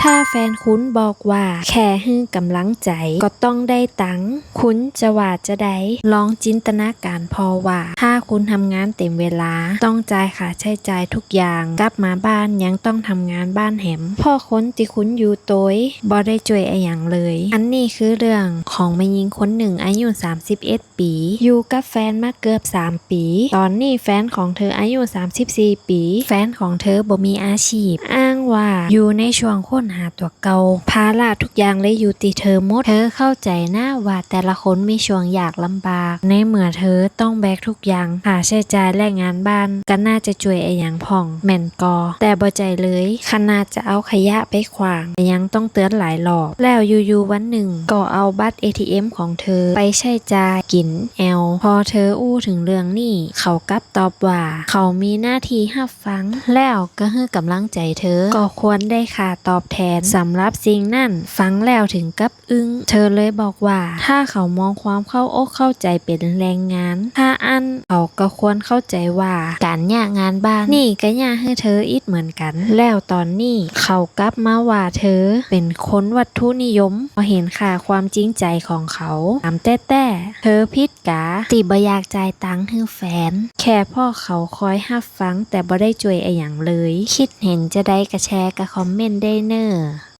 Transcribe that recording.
ถ้าแฟนคุณบอกว่าแค่ให้กำลังใจก็ต้องได้ตังค์คุณจะว่าจะได้ลองจินตนาการพอว่าถ้าคุณทำงานเต็มเวลาต้องจ่ายค่าใช้จ่ายทุกอย่างกลับมาบ้านยังต้องทำงานบ้านแหมพ่อคนที่คุณอยู่โตยบ่ได้ช่วยอะไรอย่างเลยอันนี้คือเรื่องของแม่หญิงคนหนึ่งอายุ31 ปีอยู่กับแฟนมาเกือบ3 ปีตอนนี้แฟนของเธออายุ34 ปีแฟนของเธอบ่มีอาชีพอ้างว่าอยู่ในช่วงค้นหาตัวเก่าภาระทุกอย่างเลยอยู่ที่เธอหมดเธอเข้าใจนะว่าแต่ละคนมีช่วงยากลำบากในเมื่อเธอต้องแบกทุกอย่างค่าใช้จ่ายและงานบ้านก็น่าจะช่วยไอ้อย่างพ่องแม่นกอแต่บ่ใจเลยขนาดจะเอาขยะไปขวางยังต้องเตือนหลายรอบแล้วอยู่ๆวันหนึ่งก็เอาบัตร ATM ของเธอไปใช้จ่ายกินแอลพอเธออู้ถึงเรื่องนี้เขากลับตอบว่าเขามีหน้าที่รับฟังแล้วก็ให้กำลังใจเธอก็ควรได้ค่าตอบแทนสำหรับสิ่งนั่นฟังแล้วถึงกับอึ้งเธอเลยบอกว่าถ้าเขามองความเข้าอกเข้าใจเป็นแรงงานถ้าอันเขาก็ควรเข้าใจว่าการยากงานบ้านนี่ก็ยากให้เธออีกเหมือนกันแล้วตอนนี้เขากลับมาว่าเธอเป็นคนวัตถุนิยมพอเห็นค่าความจริงใจของเขาตามแต่เธอพิดกาติบ่อยากจ่ายตังค์ให้แฟนแค่พ่อเขาคอยรับฟังแต่บ่ได้ช่วยอะไรอย่างเลยคิดเห็นจะได้กระแชร์กับคอมเมนต์ได้เนอ